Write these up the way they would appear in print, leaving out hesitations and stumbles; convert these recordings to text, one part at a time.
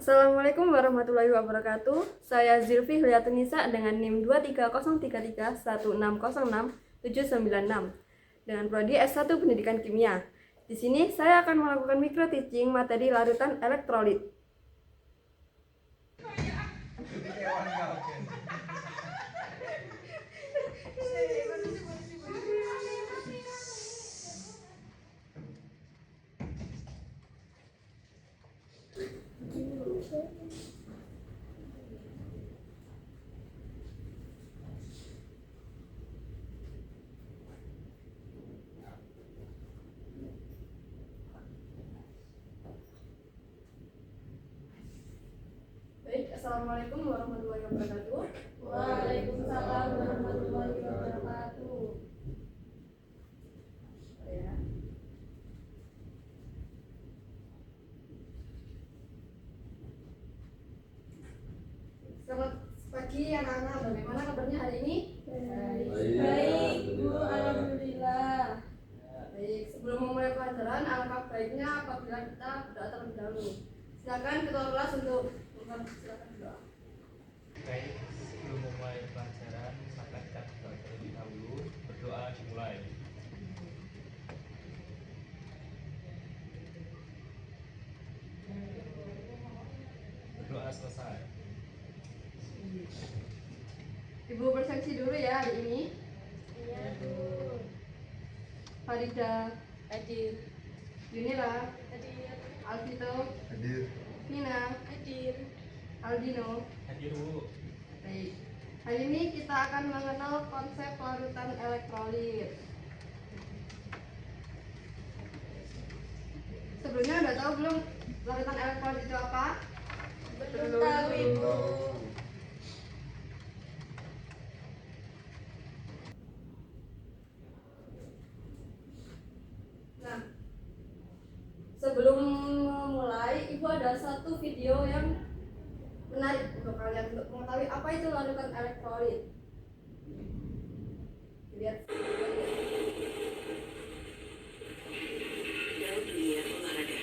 Assalamualaikum warahmatullahi wabarakatuh. Saya Zilfi Hliatunisa dengan NIM 2303316067996 dengan prodi S1 Pendidikan Kimia. Di sini saya akan melakukan micro teaching materi larutan elektrolit. Baik, Assalamualaikum warahmatullahi wabarakatuh. Waalaikumsalam warahmatullahi wabarakatuh. Selamat pagi anak-anak, bagaimana kabarnya hari ini? Baik, Bu. Alhamdulillah. Baik, sebelum memulai pelajaran, alangkah baiknya apabila kita berdoa terlebih dahulu. Silakan ketua kelas untuk silakan berdoa. Baik, sebelum memulai pelajaran, maka kita berdoa terlebih dahulu. Berdoa dimulai. Berdoa selesai. Ibu persepsi dulu ya hari ini. Iya, Bu. Farida, Hadir. Yunira, Hadir. Alvito, Hadir. Vina, Hadir. Aldino. Hadir, Bu. Baik. Hari ini kita akan mengenal konsep larutan elektrolit. Sebelumnya udah tahu belum larutan elektrolit itu apa? Belum tahu, Ibu. Nah, sebelum memulai, Ibu ada satu video yang menarik untuk kalian untuk mengetahui apa itu larutan elektrolit. Lihat. Dalam dunia olahraga,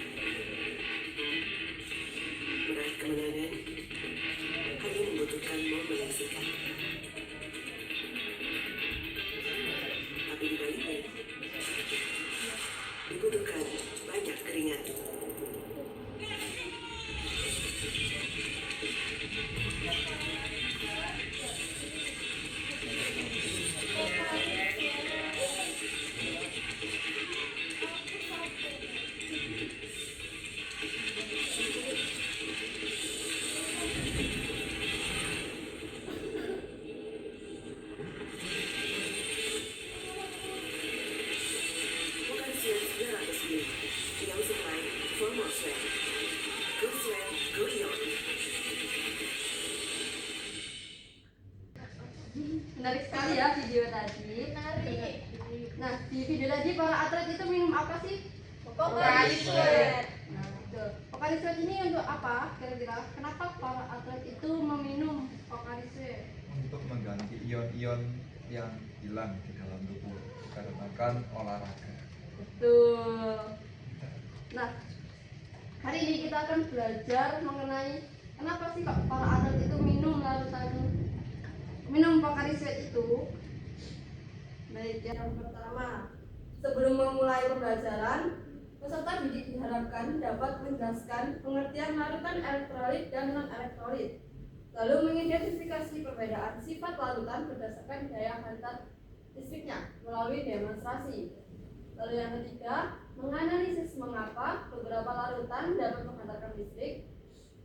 meraih kemenangan hanya membutuhkan momen yang singkat. Tapi di baliknya, dibutuhkan banyak keringat. Bukan siang 900 mil, yang supply for more sweat. Go sweat, go ion. Menarik sekali ya video tadi. Menarik. Nah, di video tadi para atlet itu minum apa sih? Pocari Sweat. Nah, betul. Pocari Sweat ini untuk apa kira-kira? Kenapa para atlet itu meminum Pocari Sweat? Untuk mengganti ion-ion yang hilang di dalam tubuh dikarenakan olahraga. Betul. Nah, hari ini kita akan belajar mengenai kenapa sih kok para atlet itu minum Pocari Sweat itu. Baik, yang pertama, sebelum memulai pembelajaran, peserta didik diharapkan dapat menjelaskan pengertian larutan elektrolit dan non-elektrolit, lalu mengidentifikasi perbedaan sifat larutan berdasarkan daya hantar listriknya melalui demonstrasi. Lalu yang ketiga, menganalisis mengapa beberapa larutan dapat menghantarkan listrik,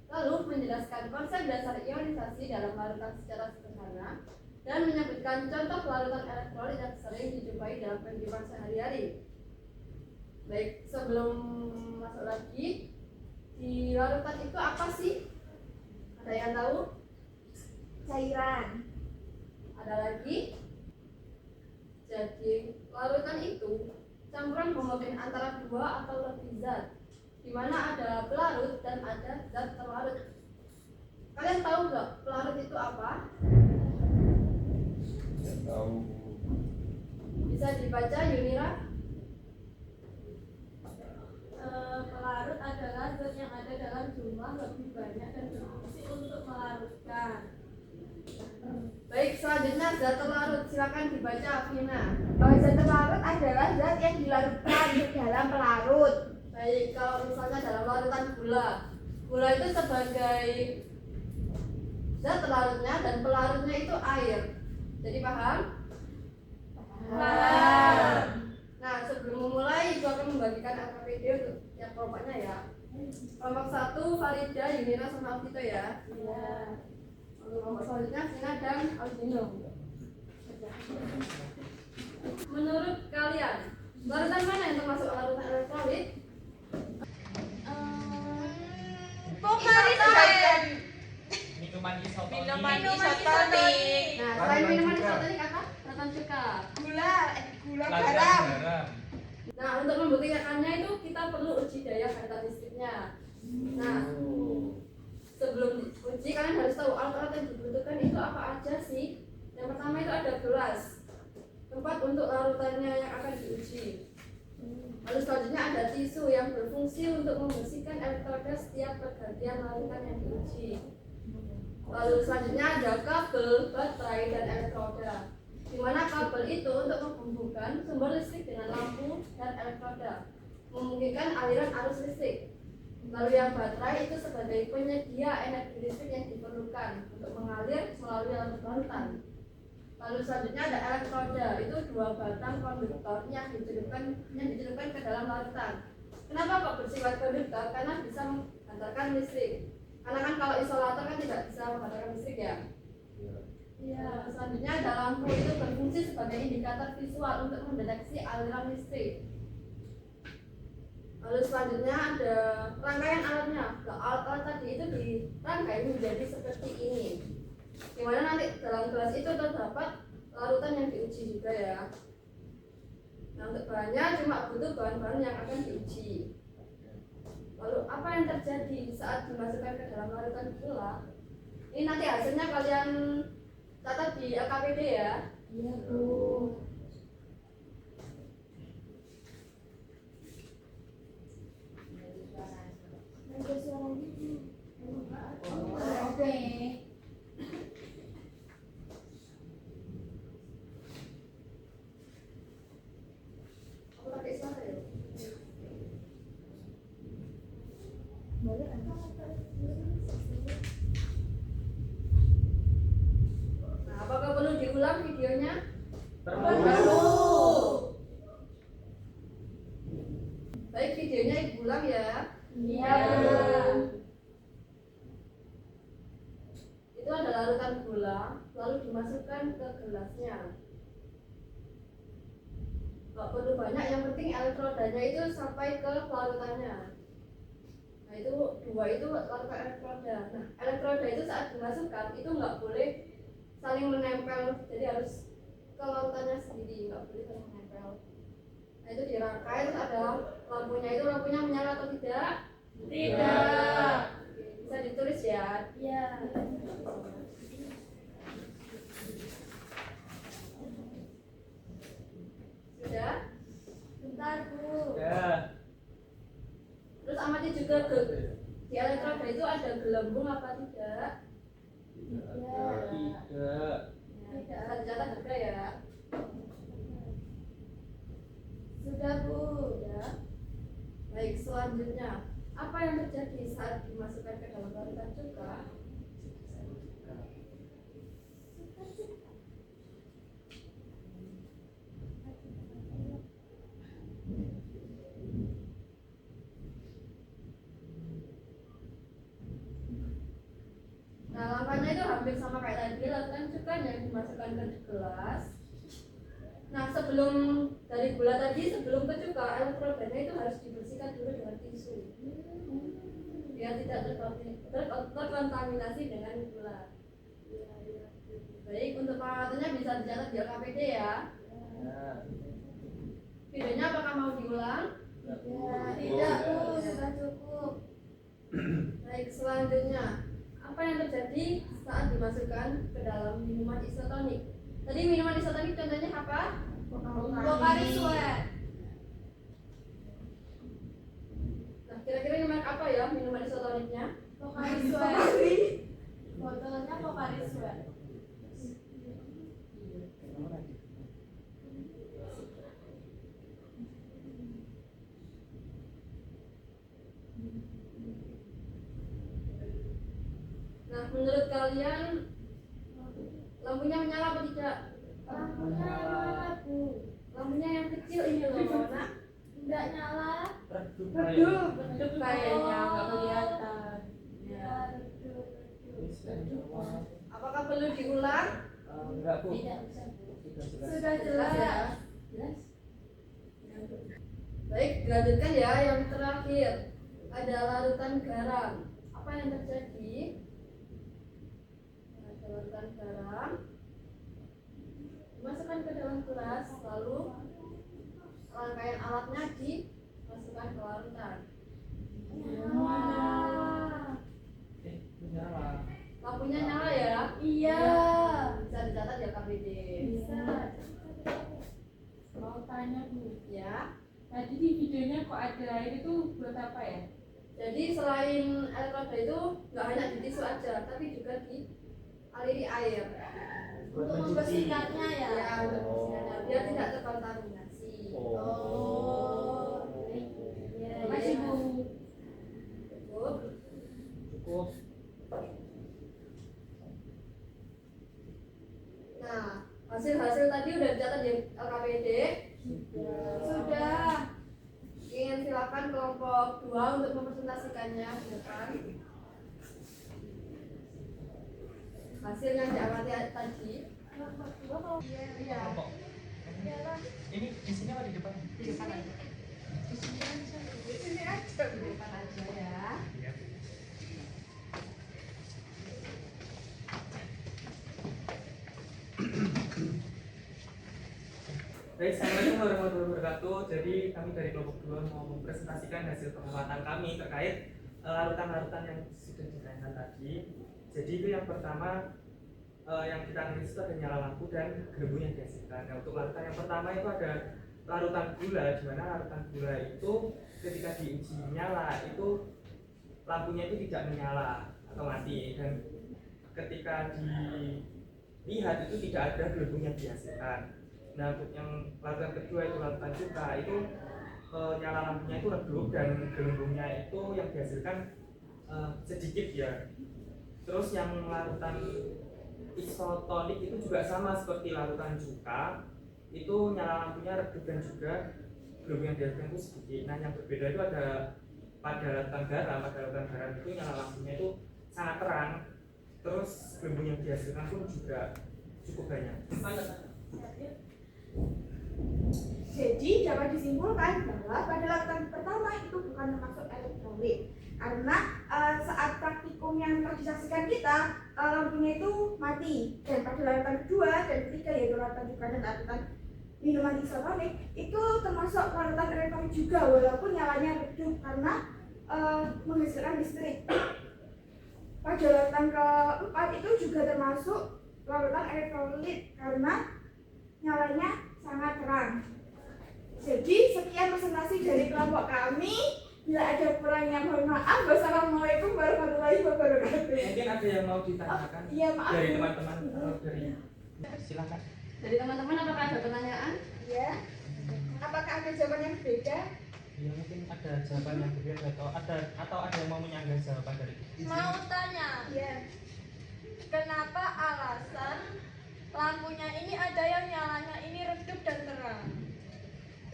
lalu menjelaskan konsep dasar ionisasi dalam larutan secara sederhana, dan menyebutkan contoh larutan elektrolit yang sering dijumpai dalam kehidupan sehari-hari. Baik, sebelum masuk lagi, di larutan itu apa sih? Ada yang tahu? Cairan. Ada lagi? Jadi, larutan itu campuran homogen antara dua atau lebih zat, di mana ada pelarut dan ada zat terlarut. Kalian tahu nggak pelarut itu apa? Tidak tahu. Bisa dibaca Yunira? Pelarut adalah zat yang ada dalam jumlah lebih banyak dan berfungsi untuk melarutkan. Baik, selanjutnya zat pelarut. Silakan dibaca, Vina. Zat pelarut adalah zat yang dilarutkan ke dalam pelarut. Baik, kalau misalnya dalam larutan gula, gula itu sebagai zat pelarutnya dan pelarutnya itu air. Jadi paham? Paham. Nah, sebelum memulai, Ibu akan membagikan LKPD untuk tiap kelompoknya ya. Kelompok 1, Farida, Yunina, sama Alvito ya. Iya. Untuk kelompok selanjutnya, Vina dan Aldino. Menurut kalian, larutan mana yang termasuk larutan elektrolit? Pocari Sweat. Minuman isotonik. Minuman isotonik. Nah, selain minuman isotonik apa? Larutan cuka. Gula Lada garam. garam. Nah, untuk membuktikannya itu kita perlu uji daya hantar listriknya. Nah, sebelum uji kalian harus tahu alat-alat yang dibutuhkan itu apa aja sih. Yang pertama itu ada gelas, tempat untuk larutannya yang akan diuji. Lalu selanjutnya ada tisu yang berfungsi untuk membersihkan elektroda setiap pergantian larutan yang diuji. Lalu selanjutnya ada kabel, baterai, dan elektroda, di mana kabel itu untuk menghubungkan sumber listrik dengan lampu dan elektroda, memungkinkan aliran arus listrik. Lalu yang baterai itu sebagai penyedia energi listrik yang diperlukan untuk mengalir melalui larutan. Lalu selanjutnya ada elektroda, itu 2 batang konduktor yang dicelupkan ke dalam larutan. Kenapa kok bersifat konduktor? Karena bisa menghantarkan listrik. Karena kan kalau isolator kan tidak bisa menghantarkan listrik ya. Ya, selanjutnya ada lampu, itu berfungsi sebagai indikator visual untuk mendeteksi aliran listrik. Lalu selanjutnya ada rangkaian alatnya. Nah, alat-alat tadi itu dirangkai menjadi seperti ini, dimana nanti dalam gelas itu terdapat larutan yang diuji juga ya. Nah, untuk bahannya cuma butuh bahan-bahan yang akan diuji. Lalu apa yang terjadi saat dimasukkan ke dalam larutan gula? Ini nanti hasilnya kalian catat di LKPD ya. Iya, Bu. Oke. Aku pakai suara ya. Nah, apakah perlu diulang videonya? Perlu. Baik, videonya Ibu ulang ya. Iya. Itu ada larutan gula, lalu dimasukkan ke gelasnya. Nggak perlu banyak, yang penting elektrodanya itu sampai ke larutannya. Nah, itu 2 itu larutan elektroda. Nah, elektroda itu saat dimasukkan itu nggak boleh saling menempel, jadi harus ke larutannya sendiri, nggak boleh saling menempel. Nah, itu dirangkai, terus ada lampunya, itu lampunya menyala atau tidak? Tidak. Bisa ditulis ya. Iya. Sudah? Bentar, Bu. Ya. Terus amati juga di elektroda itu ada gelembung apa tidak? Tidak. Tidak. Dicatat juga ya. Sudah, Bu. Ya. Baik, selanjutnya apa yang terjadi saat dimasukkan ke dalam larutan cuka? Nah, langkahnya itu hampir sama kayak tadi, larutan cuka yang dimasukkan ke gelas. Nah, sebelum dari gula tadi, sebelum ke cuka, elektrodanya itu harus dibersihkan dulu dengan tisu biar tidak terkontaminasi dengan gula. Baik, untuk peralatannya bisa dicatat di LKPD ya. Videonya apakah mau diulang? Ya, tidak, Bu. Sudah cukup. Baik, selanjutnya apa yang terjadi saat dimasukkan ke dalam minuman isotonik? Tadi minuman isotonik contohnya apa? Pocari Sweat. Nah, kira-kira ini merek apa ya minuman isotonik Apa Kariswa? Nah, menurut kalian lampunya menyala apa tidak? Lampunya mana, Bu? Lampunya yang kecil ini loh, nak. Enggak nyala. Redup kayaknya nggak kelihatan. Ya, redup. Apakah perlu diulang? Enggak, Bu. Tidak usah, Bu. Sudah jelas. Sudah Jelas ya. jelas. Baik, dilanjutkan ya. Yang terakhir ada larutan garam. Apa yang terjadi? Ada larutan garam. Dimasukkan ke dalam gelas, lalu rangkaian alatnya dimasukkan ke larutan. Nyala. Lampunya nyala ya? Iya. Bisa dicatat ya KBD. Bisa. Mau tanya Bu, Ya. tadi di videonya kok ada air itu buat apa ya? Jadi selain elektroda itu nggak hanya di tisu aja, tapi juga dialiri air. Untuk membersihkannya ya. Ya, untuk membersihkannya biar tidak terkontaminasi. Oh. Iya, Makasih iya. Bu. Cukup. Cukup. Nah, hasil-hasil tadi udah dicatat di LKPD. Sudah. Ingin silakan kelompok 2 untuk mempresentasikannya di depan. Hasil yang diamati tadi. Iya. Kelompok. Ini di sini apa di depan? Di depan aja. Di sini aja. Di depan aja ya. Iya. Baik, Assalamualaikum warahmatullahi wabarakatuh. Jadi kami dari kelompok 2 mau mempresentasikan hasil pengamatan kami terkait larutan-larutan yang sudah diterangkan tadi. Jadi itu yang pertama yang kita analis itu ada nyala lampu dan gelembung yang dihasilkan. Nah, untuk larutan yang pertama itu ada larutan gula, di mana larutan gula itu ketika diuji nyala itu lampunya itu tidak menyala atau mati, dan ketika dilihat itu tidak ada gelembung yang dihasilkan. Nah, untuk yang larutan kedua itu larutan cuka, itu nyala lampunya itu redup dan gelembungnya itu yang dihasilkan sedikit ya. Terus yang larutan isotonik itu juga sama seperti larutan cuka, itu nyala lampunya redup dan juga gelembung yang dihasilkan itu sedikit. Nah, yang berbeda itu ada pada larutan garam. Pada larutan garam itu nyala lampunya itu sangat terang, terus gelembung yang dihasilkan pun juga cukup banyak. Jadi dapat disimpulkan bahwa pada larutan pertama itu bukan termasuk elektrolit karena saat praktikum yang telah disaksikan kita lampunya itu mati, dan pada larutan kedua dan ketiga yaitu larutan cuka dan larutan minuman isotonik itu termasuk larutan elektrolit juga walaupun nyalanya redup karena menghasilkan listrik. Pada larutan keempat itu juga termasuk larutan elektrolit karena nyalanya sangat terang. Jadi sekian presentasi dari kelompok kami. Bila ada kurangnya mohon maaf. Wassalamualaikum warahmatullahi wabarakatuh. Mungkin ada yang mau ditanyakan Iya, maaf. dari teman-teman dari silakan. Dari teman-teman apakah ada pertanyaan? Ya. Apakah ada jawaban yang berbeda? Ya, mungkin ada jawaban yang berbeda atau ada yang mau menyanggah jawaban dari itu. Mau tanya, Iya. kenapa alasan lampunya ini ada yang nyalanya ini redup dan terang?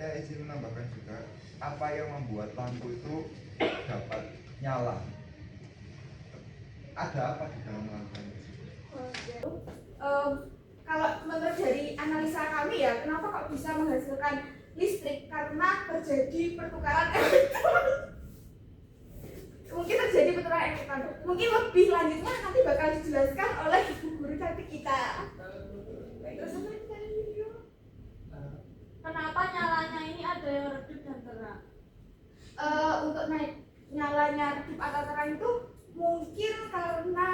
Izin menambahkan juga, apa yang membuat lampu itu dapat nyala? Ada apa di dalam lampu itu? Kalau menurut dari analisa kami ya, kenapa kok bisa menghasilkan listrik? Karena terjadi pertukaran elektron. Mungkin terjadi pertukaran elektron. Mungkin lebih lanjutnya nanti bakal dijelaskan oleh ibu guru cantik kita. Terus apa yang tadi video? Kenapa nyalanya ini ada yang redup dan terang? Untuk naik nyalanya redup atau terang itu mungkin karena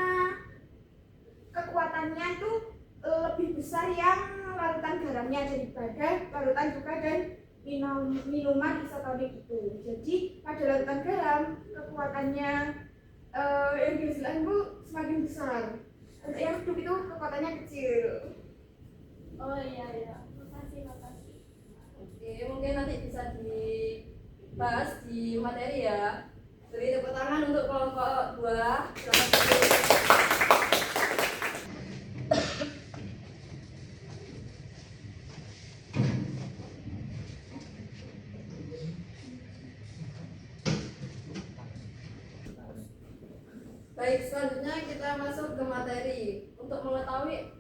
kekuatannya itu lebih besar yang larutan garamnya daripada larutan cuka dan minuman isotonik itu. Jadi pada larutan garam kekuatannya yang dihasilkan itu semakin besar. Untuk yang redup itu kekuatannya kecil. Oh iya, makasih. Oke, mungkin nanti bisa dibahas di materi ya. Beri tepuk tangan untuk kelompok 2. Selamat pagi. Baik, selanjutnya kita masuk ke materi. Untuk mengetahui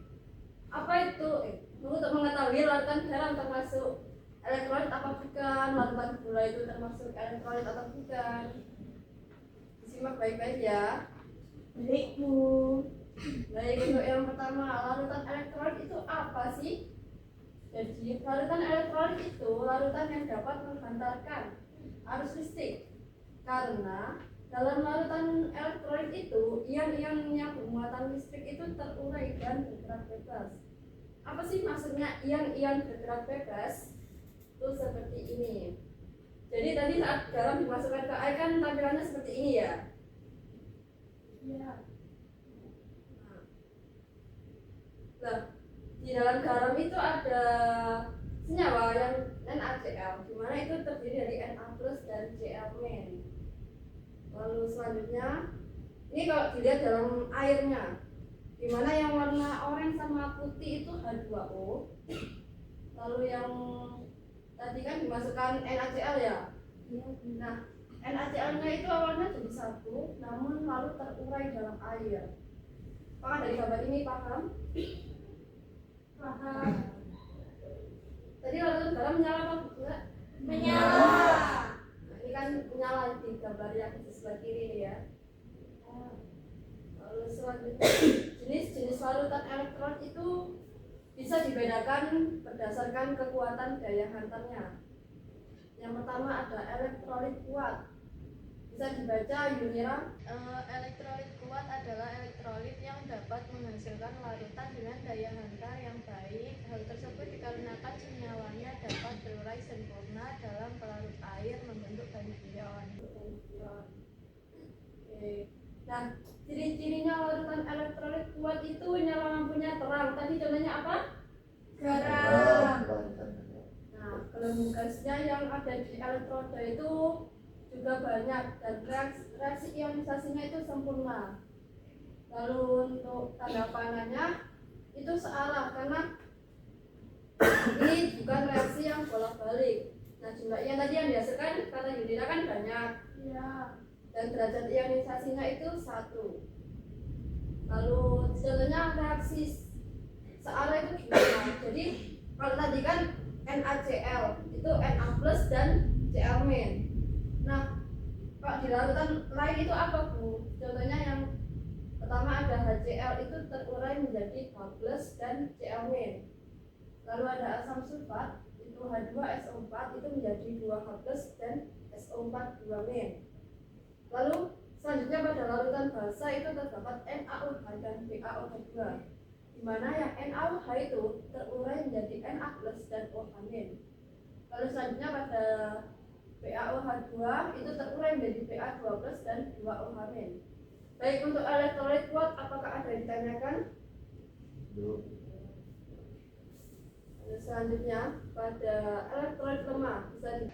untuk mengetahui larutan garam termasuk elektrolit apa bukan, larutan gula itu termasuk elektrolit atau bukan. Disimak baik-baik ya. Baik, Bu. Baik, untuk yang pertama, larutan elektrolit itu apa sih? Jadi, larutan elektrolit itu larutan yang dapat menghantarkan arus listrik. Karena dalam larutan elektrolit itu, ion-ion yang bermuatan listrik itu terurai dan bergerak bebas. Apa sih maksudnya ion-ion bergerak bebas? Itu seperti ini. Jadi tadi saat garam dimasukkan ke air kan tampilannya seperti ini ya. Iya. Nah, di dalam garam itu ada senyawa yang NaCl, di mana itu terdiri dari Na+ dan Cl-. Lalu selanjutnya, ini kalau dilihat dalam airnya, di mana yang warna oranye sama putih itu H2O. Lalu yang tadi kan dimasukkan NaCl ya. Nah, NaCl-nya itu awalnya jadi satu, namun lalu terurai dalam air. Apakah dari gambar ini paham? Paham. Tadi larutan garam menyala apa enggak? Menyala. Nah, ini kan menyala di gambar yang di sebelah kiri ini ya. Lalu selanjutnya, jenis-jenis larutan elektrolit itu bisa dibedakan berdasarkan kekuatan daya hantarnya. Yang pertama ada elektrolit kuat. Bisa dibaca Yunira. Elektrolit kuat adalah elektrolit yang dapat menghasilkan larutan dengan daya hantar yang baik. Hal tersebut dikarenakan senyawanya dapat berurai sempurna dalam pelarut air membentuk ion. Oke. Nah, ciri-cirinya larutan elektrolit kuat itu nyala lampunya terang. Tadi contohnya apa? Garam. Nah, gelembung gasnya yang ada di elektroda itu juga banyak dan reaksi ionisasinya itu sempurna. Lalu untuk tanda panahnya itu searah karena ini bukan reaksi yang bolak-balik. Nah, jumlah ion tadi yang dihasilkan kata Yudhira kan banyak. Iya. Dan derajat ionisasinya itu 1. Lalu contohnya reaksi searah itu gimana? Jadi kalau tadi kan NaCl itu Na+ dan Cl-. Nah, kalau di larutan lain itu apa Bu? Contohnya yang pertama ada HCl itu terurai menjadi H+ dan Cl-. Lalu ada asam sulfat itu H2SO4 itu menjadi 2H+ dan SO4 2-. Lalu selanjutnya pada larutan basa itu terdapat NaOH dan BaOH2, di mana yang NaOH itu terurai menjadi Na+ dan OH-. Lalu selanjutnya pada BaOH2 itu terurai menjadi Ba2+ dan 2OH-. Baik, untuk elektrolit kuat apakah ada yang ditanyakan? Lalu selanjutnya pada elektrolit lemah bisa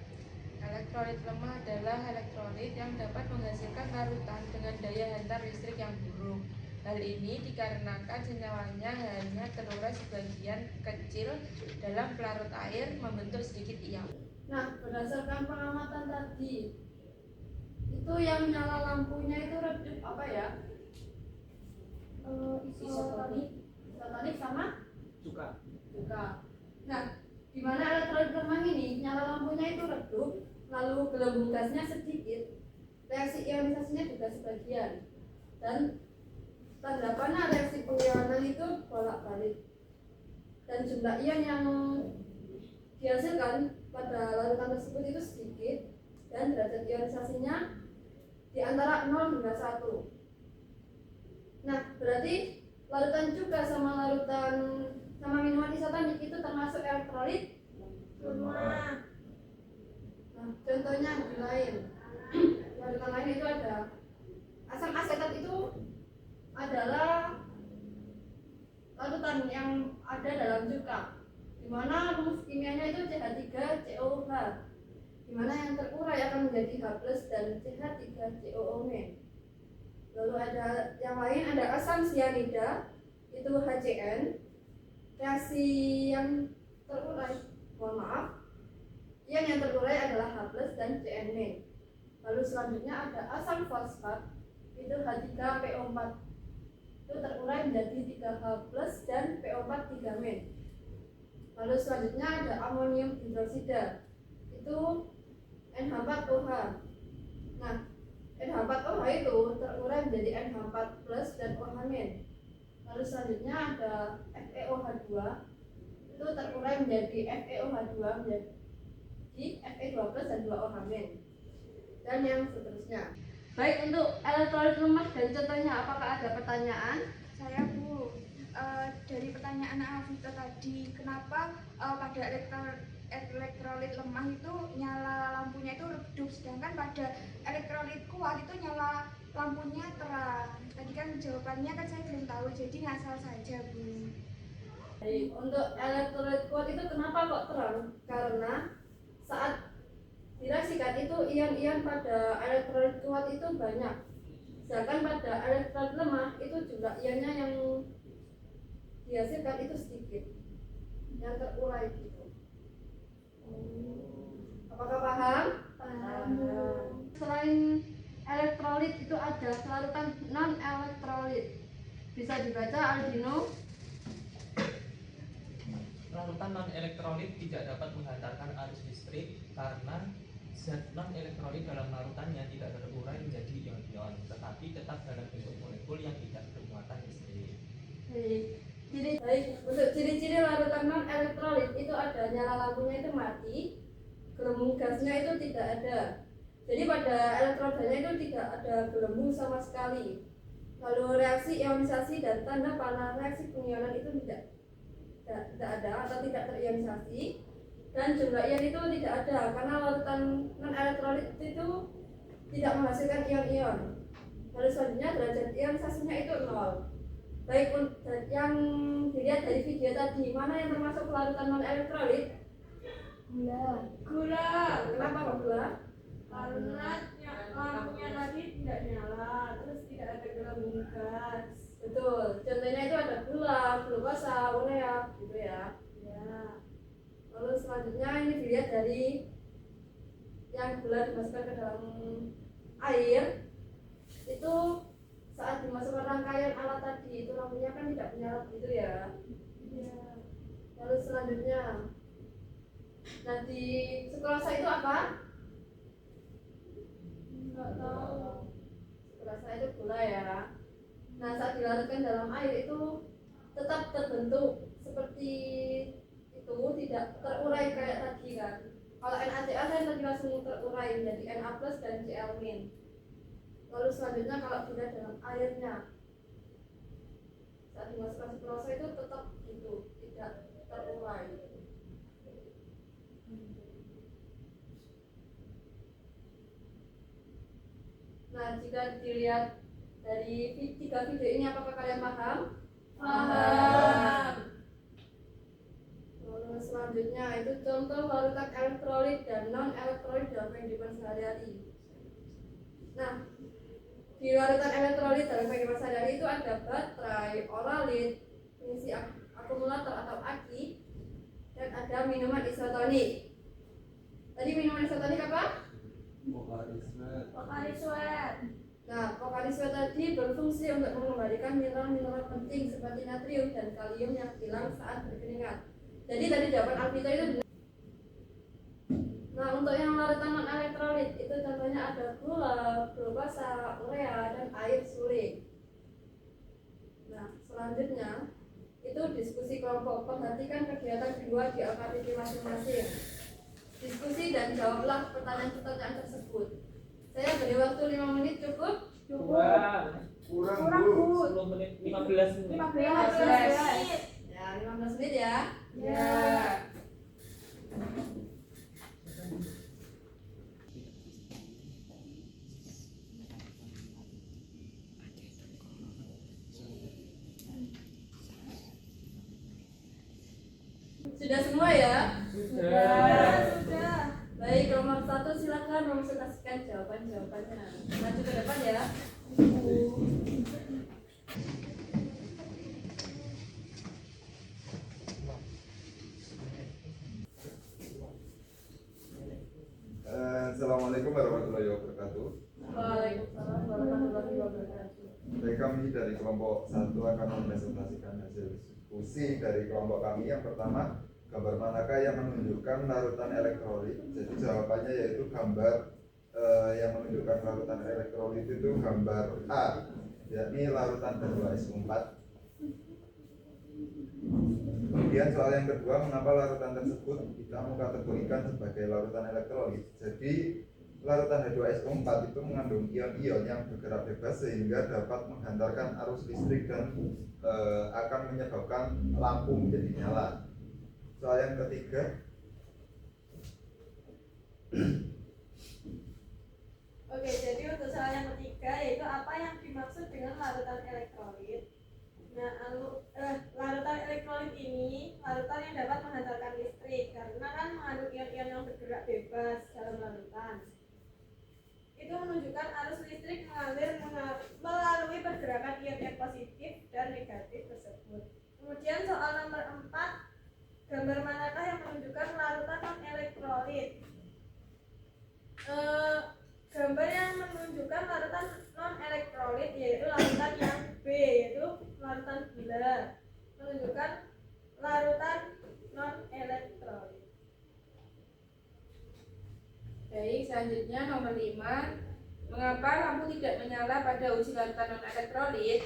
Elektrolit lemah adalah elektrolit yang dapat menghasilkan larutan dengan daya hantar listrik yang buruk. Hal ini dikarenakan senyawanya hanya terurai sebagian kecil dalam pelarut air membentuk sedikit ion. Nah, berdasarkan pengamatan tadi, itu yang nyala lampunya itu redup apa ya? Isotonik sama Juga. juga. Nah, di mana elektrolit lemah ini nyala lampunya itu redup, lalu gelembung gasnya sedikit, reaksi ionisasinya juga sebagian, dan tanda panah reaksi pengionan itu bolak-balik, dan jumlah ion yang dihasilkan pada larutan tersebut itu sedikit, dan derajat ionisasinya di antara 0 hingga 1. Nah, berarti larutan juga sama minuman isotonik itu termasuk elektrolit Lemah. Nah, contohnya di lain, larutan lain itu ada asam asetat itu adalah ada COO-nya. Lalu ada yang lain, ada asam sianida, itu HCN. Reaksi yang terurai, mohon maaf, yang terurai adalah H+ dan CN-. Lalu selanjutnya ada asam fosfat, itu H3PO4, itu terurai menjadi 3H+ dan PO4 3-. Lalu selanjutnya ada amonium hidroksida, itu NH4OH. Nah, NH4OH itu terurai menjadi NH4+ dan OH-. Lalu selanjutnya ada FeOH2, itu terurai menjadi FeOH2 menjadi Fe2+ dan 2OH-. Dan yang seterusnya. Baik, untuk elektrolit lemah dan contohnya, apakah ada pertanyaan? Saya Bu, dari pertanyaan Alvito tadi, kenapa pada elektrolit lemah itu nyala lampunya itu redup, sedangkan pada elektrolit kuat itu nyala lampunya terang. Tadi kan jawabannya kan saya belum tahu, jadi ngasal saja Bu. Baik, untuk elektrolit kuat itu kenapa kok terang? Karena saat direaksikan itu ion-ion pada elektrolit kuat itu banyak, sedangkan pada elektrolit lemah itu jumlah ionnya yang dihasilkan itu sedikit, yang terurai gitu. Apakah paham? Paham. Selain elektrolit itu ada larutan non elektrolit, bisa dibaca Aldino. Larutan non elektrolit tidak dapat menghantarkan arus listrik karena zat non elektrolit dalam larutannya tidak terurai menjadi ion-ion, tetapi tetap dalam bentuk molekul yang tidak bermuatan listrik. Untuk ciri-ciri larutan non elektrolit itu ada nyala lampunya itu mati, gelembung gasnya itu tidak ada. Jadi pada elektrodanya itu tidak ada gelembung sama sekali. Lalu reaksi ionisasi dan tanda panah reaksi pengionan itu tidak ada atau tidak terionisasi, dan jumlah ion itu tidak ada karena larutan non elektrolit itu tidak menghasilkan ion-ion. Lalu selanjutnya derajat ionisasinya itu 0. Baik, yang dilihat dari video tadi, mana yang termasuk larutan non elektrolit? Gula. Kenapa kok gula? Karena lampunya tadi tidak nyala, terus tidak ada gelembung gas. Betul, contohnya itu ada gula, glukosa, urea gitu ya. Ya. Lalu selanjutnya ini dilihat dari yang gula dimasukkan ke dalam air, itu saat dimasukkan rangkaian alat tadi itu lampunya kan tidak menyala gitu ya. Ya. Lalu selanjutnya, nah di sukrosa itu apa? Enggak tahu. Sukrosa itu gula ya. Nah saat dilarutkan dalam air itu tetap terbentuk seperti itu, tidak terurai kayak tadi kan. Kalau NaCl saya tadi langsung terurai menjadi Na+ dan Cl-. Lalu selanjutnya kalau dilihat dalam airnya, saat dimasukkan sukrosa itu tetap gitu, tidak terurai. Nah jika dilihat dari 3 video ini, apakah kalian paham? Paham. Lalu selanjutnya itu contoh larutan elektrolit dan non elektrolit dalam kehidupan sehari-hari. Nah, di larutan elektrolit dalam kehidupan sehari-hari itu ada baterai, oralit, pengisi akumulator atau aki, dan ada minuman isotonik. Tadi minuman isotonik apa? Pocari Sweat. Nah, Pocari Sweat tadi berfungsi untuk mengembalikan mineral-mineral penting seperti natrium dan kalium yang hilang saat berkeringat. Jadi tadi jawaban Alvito itu benar. Nah, untuk yang larutan non elektrolit itu contohnya ada gula, glukosa, urea, dan air suling. Nah, selanjutnya itu diskusi kelompok. Perhatikan kegiatan kedua di AKTP masing-masing. Diskusi dan jawablah pertanyaan-pertanyaan tersebut. Saya beri waktu 5 menit, cukup? Kurang Bu. 10 menit, 15 menit. 15. Ya, 15 menit ya. Ya. Sudah semua ya? Sudah. Baik, nomor 1 silakan mempresentasikan jawaban-jawabannya. Maju ke depan ya. Assalamualaikum warahmatullahi wabarakatuh. Waalaikumsalam warahmatullahi wabarakatuh. Baik, kami dari kelompok 1 akan mempresentasikan hasil diskusi dari kelompok kami. Yang pertama, gambar manakah yang menunjukkan larutan elektrolit? Jadi jawabannya yaitu gambar yang menunjukkan larutan elektrolit itu gambar A, yakni larutan H2SO4. Kemudian soal yang kedua, mengapa larutan tersebut kita mengkategorikan sebagai larutan elektrolit? Jadi larutan H2SO4 itu mengandung ion-ion yang bergerak bebas sehingga dapat menghantarkan arus listrik dan akan menyebabkan lampu menjadi nyala. Soal yang ketiga, Oke, jadi untuk soal yang ketiga yaitu apa yang dimaksud dengan larutan elektrolit. Nah, larutan elektrolit ini larutan yang dapat menghantarkan listrik karena kan mengandung ion-ion yang bergerak bebas dalam larutan. Itu menunjukkan arus listrik mengalir melalui pergerakan ion-ion positif dan negatif tersebut. Kemudian soal nomor 4, gambar manakah yang menunjukkan larutan non-elektrolit? Gambar yang menunjukkan larutan non-elektrolit yaitu larutan yang B, yaitu larutan gula, menunjukkan larutan non-elektrolit. Baik, selanjutnya nomor 5. Mengapa lampu tidak menyala pada uji larutan non-elektrolit?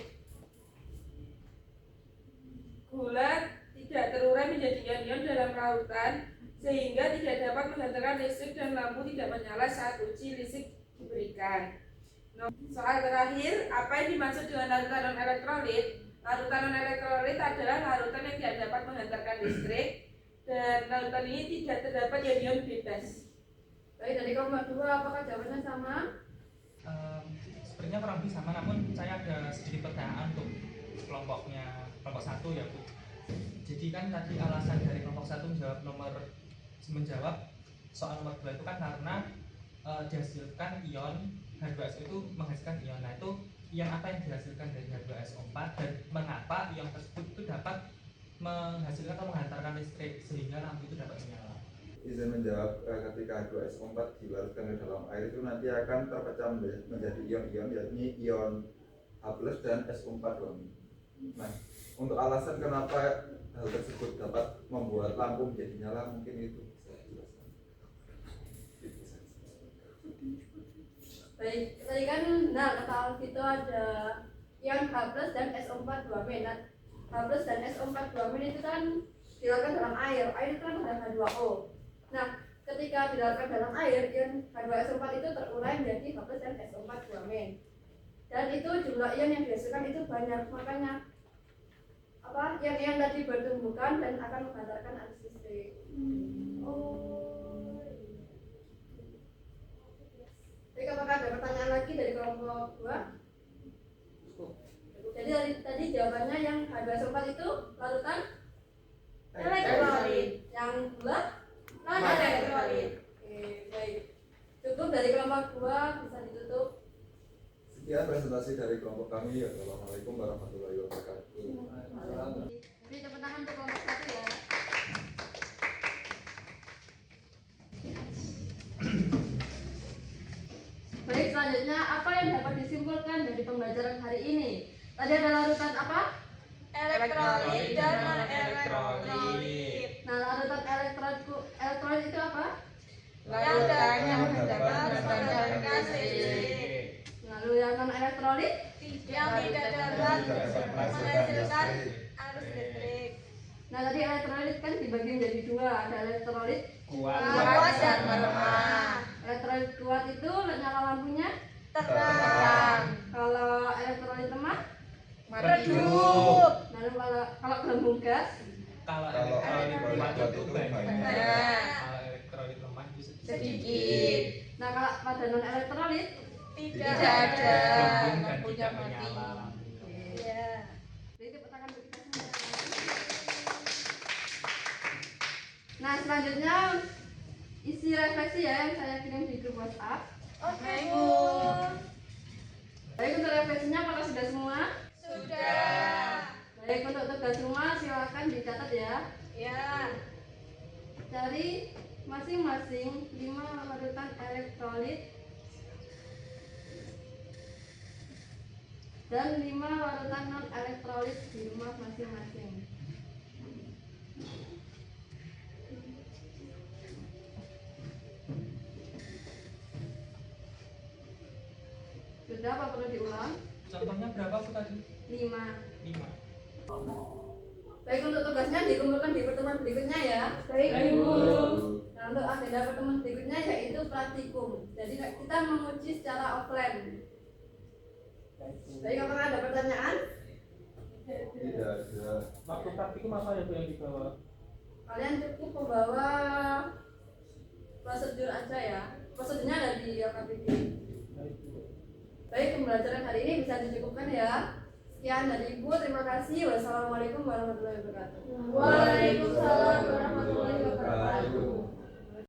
Gula tidak terurai menjadi ion-ion dalam larutan sehingga tidak dapat menghantarkan listrik dan lampu tidak menyala saat uji listrik diberikan. Soal terakhir, apa yang dimaksud dengan larutan non-elektrolit? Larutan non-elektrolit adalah larutan yang tidak dapat menghantarkan listrik dan larutan ini tidak terdapat ion-ion bebas. Baik, dari kelompok 2 apakah jawabannya sama? Sepertinya kurang lebih sama, namun saya ada sedikit pertanyaan untuk kelompok 1 ya Bu. Jadi kan tadi alasan dari kelompok 1 menjawab soal nomor 2 itu kan karena dihasilkan ion H2SO itu menghasilkan ion. Nah, itu ion apa yang dihasilkan dari H2SO4 dan mengapa ion tersebut itu dapat menghasilkan atau menghantarkan listrik sehingga lampu itu dapat menyala? izin menjawab, ketika H2SO4 dilarutkan ke dalam air itu nanti akan terpecah menjadi ion-ion, yakni ion H+ dan SO4. Nah, untuk alasan kenapa hal tersebut dapat membuat lampu menjadi nyala, mungkin itu saya jelaskan. Baik, tadi kan kata Alvito ada ion H+ dan SO4 2-. Nah, H+ dan SO4 2- itu kan dilarutkan dalam air itu kan ada H2O. Nah, ketika dilarutkan dalam air, ion H2SO4 itu terurai menjadi H+ dan SO4 2-. Dan itu jumlah ion yang dihasilkan itu banyak, makanya ion-ion tadi bertumbukan dan akan menghantarkan arus listrik. Baik, apakah ada pertanyaan lagi dari kelompok 2? Jadi tadi jawabannya yang H2SO4 itu larutan elektrolit, yang gula non-elektrolit. Oke, baik. Cukup dari kelompok 2, bisa ditutup. Sekian presentasi dari kelompok kami. Assalamualaikum warahmatullahi wabarakatuh. Beri tepuk tangan untuk kelompok 1 ya. Baik, selanjutnya apa yang dapat disimpulkan dari pembelajaran hari ini? Tadi ada larutan apa? Elektrolit dan non-elektrolit. Nah, larutan elektrolit itu apa? Larutan yang menghantarkan listrik. Lalu yang non elektrolit? Yang tidak dapat menghasilkan arus listrik. Nah, tadi elektrolit kan dibagi menjadi 2, ada elektrolit Kuat dan melemah. elektrolit kuat itu nyala lampunya Terang. kalau elektrolit lemah. Redup. Lalu kalau gelembung gas, Kalau elektrolit kuat kuat itu itu banyak. banyak. Kalau elektrolit lemah itu Sedikit. nah kalau pada non elektrolit, Tidak Tidak ada. Gelembung dan Lampunya tidak mati. menyala. Ya. jadi tepuk tangan untuk kita semua. Nah, selanjutnya isi refleksi ya yang saya kirim di grup WhatsApp. Oke, Bu. Baik, untuk referensinya apakah sudah semua? Sudah. Baik, untuk tugas rumah silakan dicatat ya. Ya. Cari masing-masing 5 larutan elektrolit dan 5 larutan non elektrolit di rumah masing-masing. Sudah apa perlu diulang? Contohnya berapa Bu tadi? 5. 5. Baik, untuk tugasnya dikumpulkan di pertemuan berikutnya ya. Baik, Ibu. Nah, untuk agenda pertemuan berikutnya yaitu praktikum. Jadi kita menguji secara offline. Baik, apakah ada pertanyaan? Tidak ada. Waktu praktikum apa ya Bu yang dibawa? Kalian cukup membawa prosedur aja ya. Prosedurnya ada di KPD. Baik, pembelajaran hari ini bisa dicukupkan ya. Sekian dari Ibu, terima kasih. Wassalamualaikum warahmatullahi wabarakatuh. Waalaikumsalam warahmatullahi wabarakatuh.